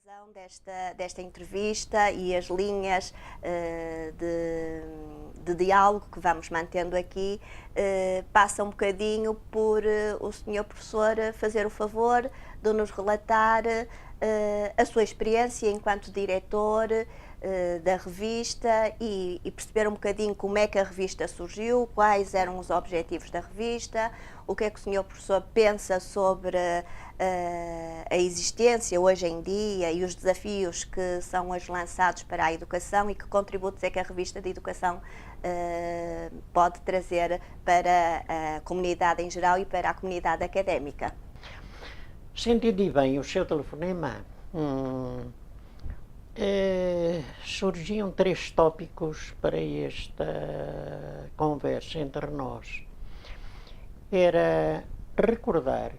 razão desta entrevista e as linhas de diálogo que vamos mantendo aqui passa um bocadinho por o senhor professor fazer o favor de nos relatar a sua experiência enquanto diretor da revista e perceber um bocadinho como é que a revista surgiu, quais eram os objetivos da revista, o que é que o senhor professor pensa sobre a existência hoje em dia e os desafios que são hoje lançados para a educação e que contributos é que a revista de educação pode trazer para a comunidade em geral e para a comunidade académica. Se entendi bem o seu telefonema, surgiam 3 tópicos para esta conversa entre nós. Era recordar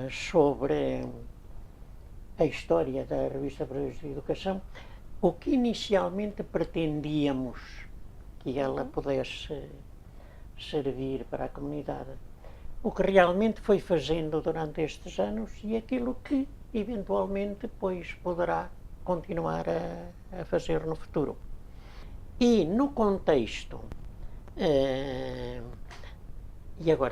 sobre a história da Revista Portuguesa de Educação, o que inicialmente pretendíamos que ela pudesse servir para a comunidade, o que realmente foi fazendo durante estes anos e aquilo que eventualmente depois poderá continuar a fazer no futuro. E no contexto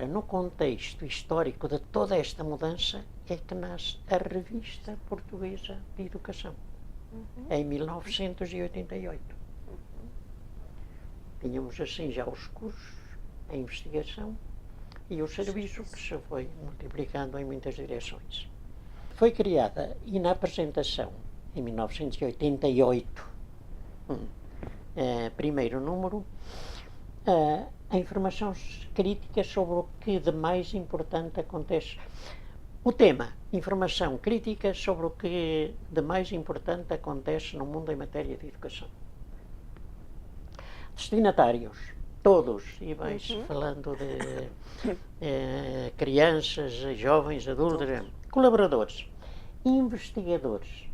no contexto histórico de toda esta mudança é que nasce a Revista Portuguesa de Educação, em 1988. Tínhamos assim já os cursos, a investigação e o serviço que se foi multiplicando em muitas direções. Foi criada e na apresentação, em 1988, primeiro número, a informação crítica sobre o que de mais importante acontece. O tema, informação crítica sobre o que de mais importante acontece no mundo em matéria de educação. Destinatários, todos, e vais falando de crianças, jovens, adultos, colaboradores, investigadores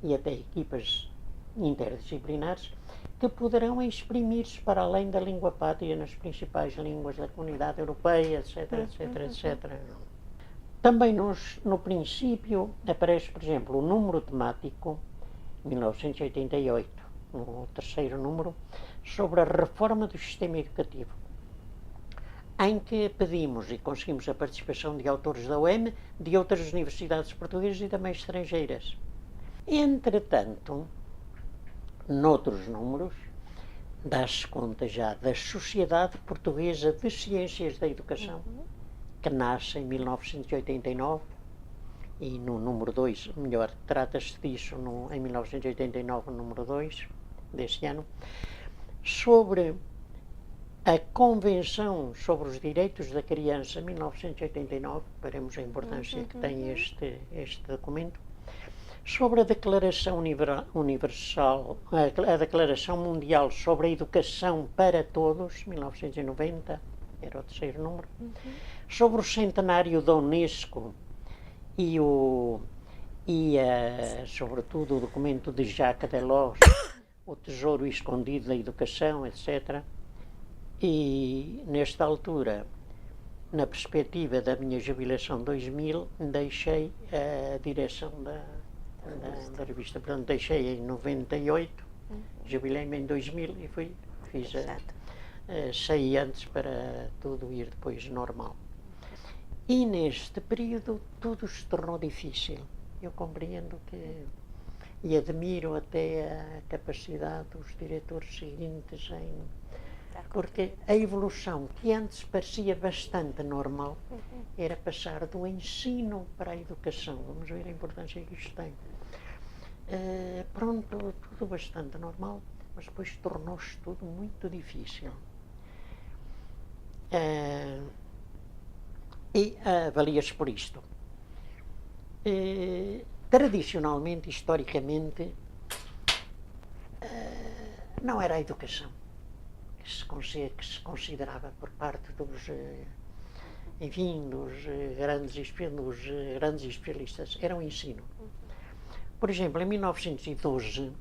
e até equipas interdisciplinares que poderão exprimir-se para além da língua pátria nas principais línguas da comunidade europeia, etc, etc, etc. Também no princípio aparece, por exemplo, o número temático, 1988, no terceiro número, sobre a reforma do sistema educativo, em que pedimos e conseguimos a participação de autores da UEM, de outras universidades portuguesas e também estrangeiras. Entretanto, noutros números, dá-se conta já da Sociedade Portuguesa de Ciências da Educação, que nasce em 1989, e no número 2, melhor, trata-se disso em 1989, número 2 deste ano, sobre a Convenção sobre os Direitos da Criança, 1989, veremos a importância que tem este documento, sobre a Declaração Universal, a Declaração Mundial sobre a Educação para Todos, 1990, era o terceiro número, sobre o centenário da Unesco sobretudo o documento de Jacques Delors, o Tesouro Escondido da Educação, etc. E, nesta altura, na perspectiva da minha jubilação 2000, deixei a direção da revista. Portanto, deixei em 98, jubilei-me em 2000 e saí antes para tudo ir depois normal. E neste período tudo se tornou difícil. Eu compreendo e admiro até a capacidade dos diretores seguintes porque a evolução que antes parecia bastante normal era passar do ensino para a educação. Vamos ver a importância que isto tem. Pronto, tudo bastante normal, mas depois tornou-se tudo muito difícil. E avalia-se por isto. Tradicionalmente, historicamente, não era a educação que se considerava por parte dos grandes especialistas, era o ensino. Por exemplo, em 1912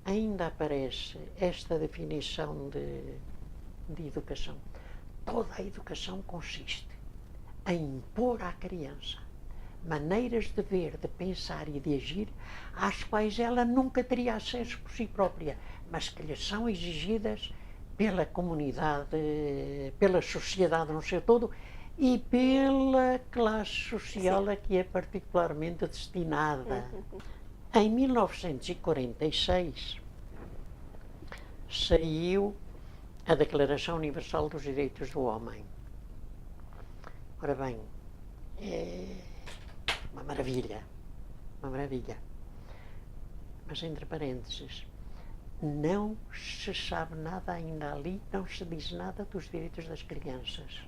ainda aparece esta definição de educação. Toda a educação consiste em impor à criança maneiras de ver, de pensar e de agir, às quais ela nunca teria acesso por si própria, mas que lhe são exigidas pela comunidade, pela sociedade no seu todo e pela classe social a que é particularmente destinada. Em 1946 saiu a Declaração Universal dos Direitos do Homem. Ora bem, é uma maravilha, uma maravilha. Mas entre parênteses, não se sabe nada ainda ali, não se diz nada dos direitos das crianças,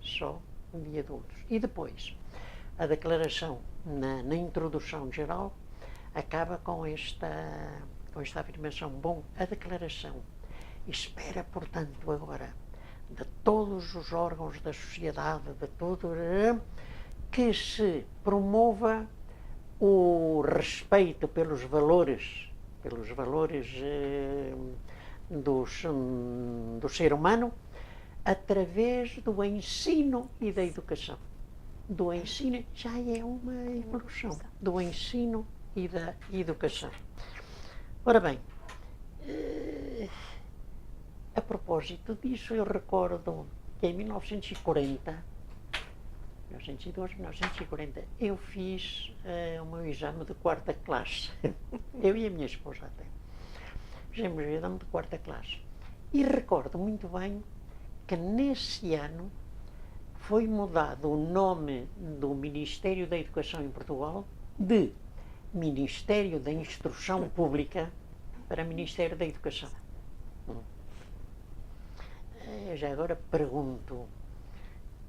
só de adultos. E depois, a declaração, na introdução geral, acaba com esta afirmação. Bom, a declaração espera, portanto, agora, de todos os órgãos da sociedade, de tudo, que se promova o respeito pelos valores do ser humano através do ensino e da educação. Do ensino já é uma evolução, do ensino e da educação. Ora bem, a propósito disso, eu recordo que em 1940, eu fiz o meu exame de quarta classe. Eu e a minha esposa até. Fizemos o exame de quarta classe. E recordo muito bem que nesse ano foi mudado o nome do Ministério da Educação em Portugal de Ministério da Instrução Pública para Ministério da Educação. Eu já agora pergunto,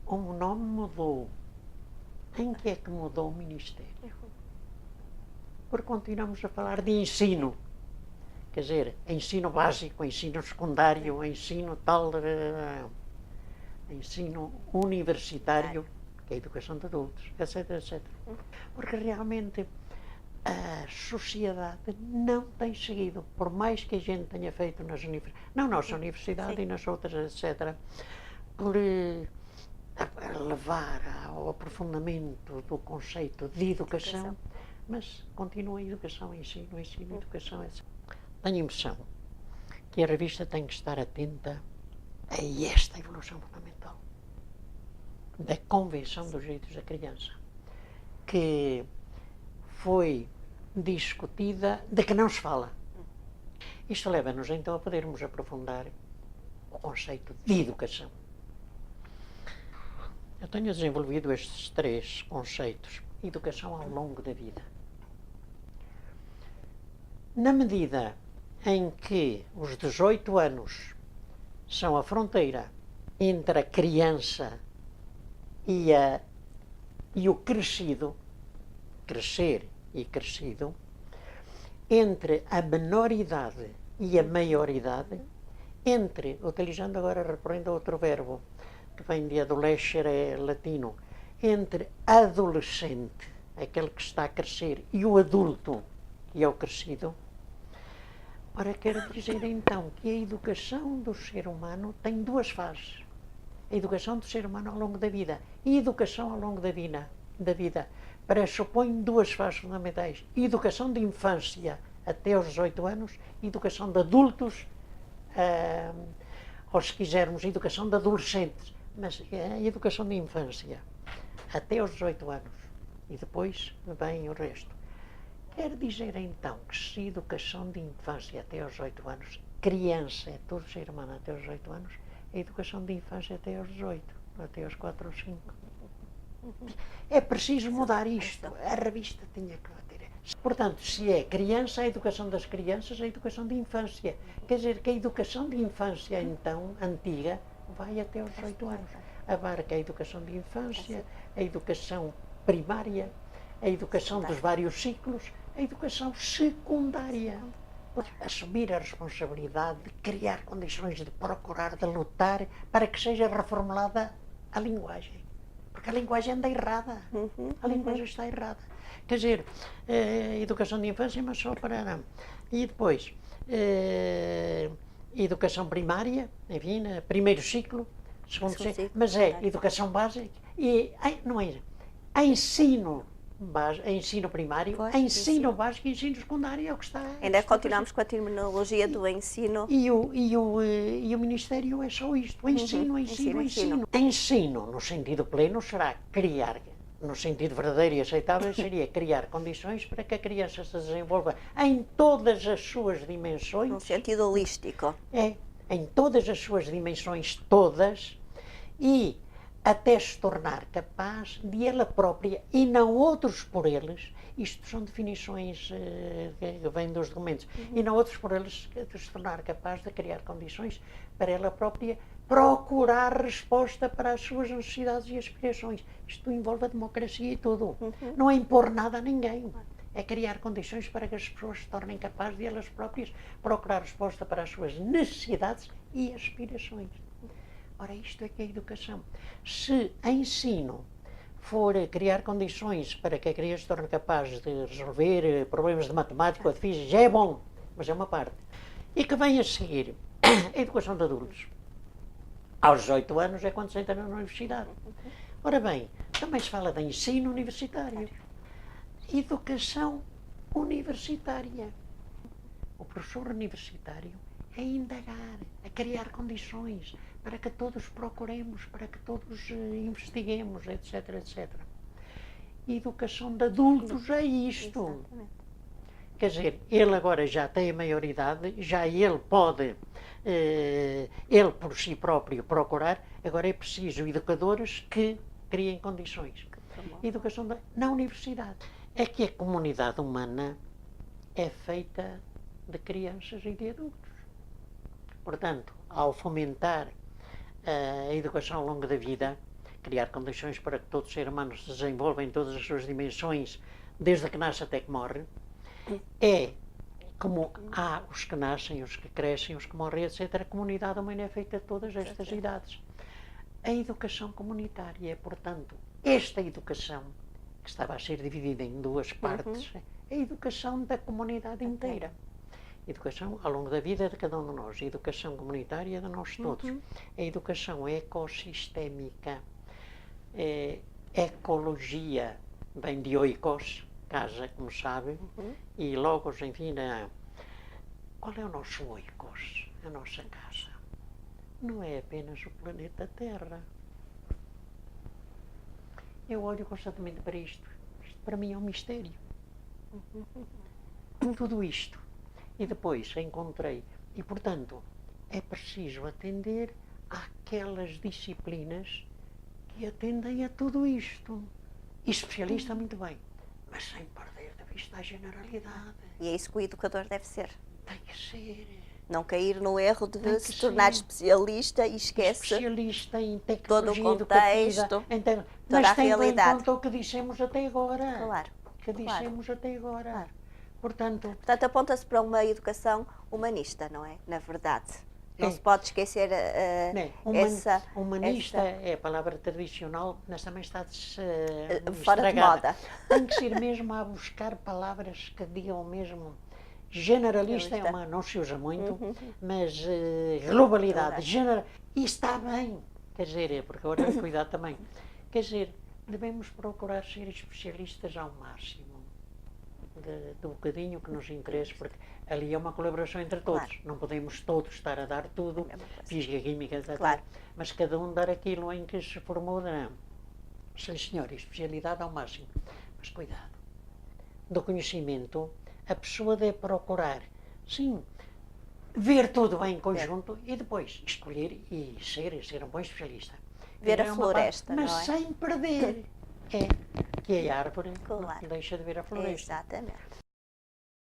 o nome mudou. Em que é que mudou o Ministério? Porque continuamos a falar de ensino. Quer dizer, ensino básico, ensino secundário, ensino tal, ensino universitário, que é a educação de adultos, etc, etc. Porque realmente a sociedade não tem seguido, por mais que a gente tenha feito nas universidades, na nossa universidade e nas outras, etc., por levar ao aprofundamento do conceito de educação, mas continua a educação, ensino, educação, etc. Tenho a impressão que a revista tem que estar atenta a esta evolução fundamental da Convenção dos Direitos da Criança, que foi discutida, de que não se fala. Isto leva-nos então a podermos aprofundar o conceito de educação. Eu tenho desenvolvido estes três conceitos: educação ao longo da vida. Na medida em que os 18 anos são a fronteira entre a criança e o crescido, crescer e crescido, entre a menoridade e a maioridade, entre, utilizando agora, recorrendo a outro verbo, que vem de adolescere, é latino, entre adolescente, aquele que está a crescer, e o adulto, que é o crescido. Ora, quero dizer então que a educação do ser humano tem duas fases. A educação do ser humano ao longo da vida e a educação ao longo da vida pressupõe duas fases fundamentais: educação de infância até aos 18 anos e educação de adultos, ou se quisermos, educação de adolescentes, mas a educação de infância até aos 18 anos e depois vem o resto. Quer dizer então que se a educação de infância até aos 18 anos, criança é todo ser humano até aos 18 anos, a educação de infância até aos 18, até aos 4 ou 5. É preciso mudar isto. A revista tinha que bater. Portanto, se é criança, a educação das crianças, a educação de infância. Quer dizer que a educação de infância, então, antiga, vai até aos 18 anos. Abarca a educação de infância, a educação primária, a educação dos vários ciclos, a educação secundária. Assumir a responsabilidade de criar condições, de procurar, de lutar para que seja reformulada a linguagem. Porque a linguagem anda errada. A linguagem está errada. Quer dizer, educação de infância, mas só para... E depois, educação primária, enfim, primeiro ciclo, segundo ciclo, mas é educação básica e não é ensino ensino primário, Pois, ensino básico e ensino secundário, é o que está. Ainda continuamos com a terminologia do ensino. E o Ministério é só isto, ensino. Ensino, no sentido pleno, será criar, no sentido verdadeiro e aceitável, seria criar condições para que a criança se desenvolva em todas as suas dimensões. No sentido holístico. Em todas as suas dimensões, todas, e até se tornar capaz de ela própria, e não outros por eles, isto são definições que vêm dos documentos, e não outros por eles, de se tornar capaz de criar condições para ela própria procurar resposta para as suas necessidades e aspirações. Isto envolve a democracia e tudo. Não é impor nada a ninguém. É criar condições para que as pessoas se tornem capazes de elas próprias procurar resposta para as suas necessidades e aspirações. Ora, isto é que é a educação. Se ensino for criar condições para que a criança se torne capaz de resolver problemas de matemática ou de física, já é bom, mas é uma parte. E que vem a seguir a educação de adultos. Aos 18 anos é quando se entra na universidade. Ora bem, também se fala de ensino universitário. Educação universitária. O professor universitário é indagar, a criar condições para que todos procuremos, para que todos investiguemos, etc, etc. Educação de adultos é isto. Exatamente. Quer dizer, ele agora já tem a maioridade, já ele pode, ele por si próprio procurar, agora é preciso educadores que criem condições. Educação na universidade. É que a comunidade humana é feita de crianças e de adultos. Portanto, ao fomentar a educação ao longo da vida, criar condições para que todo ser humano se desenvolva em todas as suas dimensões, desde que nasce até que morre, é como há os que nascem, os que crescem, os que morrem, etc. A comunidade humana é feita de todas estas idades. A educação comunitária é, portanto, esta educação, que estava a ser dividida em duas partes, a educação da comunidade inteira. Educação ao longo da vida de cada um de nós, a educação comunitária de nós todos. A educação ecossistémica, ecologia, vem de oikos, casa, como sabe, e logos, enfim, qual é o nosso oikos, a nossa casa? Não é apenas o planeta Terra. Eu olho constantemente para isto. Isto para mim é um mistério. Tudo isto. E depois encontrei. E, portanto, é preciso atender àquelas disciplinas que atendem a tudo isto. E especialista, muito bem. Mas sem perder de vista a generalidade. E é isso que o educador deve ser. Tem que ser. Não cair no erro de se tornar especialista e esquece especialista em todo o tecnologia contexto, educativa, toda mas a tendo em realidade. conta o que dissemos até agora. Claro. Dissemos até agora. Claro. Portanto, aponta-se para uma educação humanista, não é? Na verdade. Não se pode esquecer essa... Humanista é a palavra tradicional, mas também está fora de moda. Tem que ser mesmo a buscar palavras que digam mesmo... Generalista é uma, não se usa muito, mas globalidade, e está bem, quer dizer, porque agora é cuidado também, quer dizer, devemos procurar ser especialistas ao máximo do bocadinho que nos interessa, porque ali é uma colaboração entre todos, claro. Não podemos todos estar a dar tudo, física, química, etc. Claro. Mas cada um dar aquilo em que se formou, não. Sim, senhor, especialidade ao máximo, mas cuidado, do conhecimento. A pessoa deve procurar, sim, ver tudo em conjunto e depois escolher e ser um bom especialista. Ver a floresta, mas não é? sem perder. Que a árvore claro. Deixa de ver a floresta. Exatamente.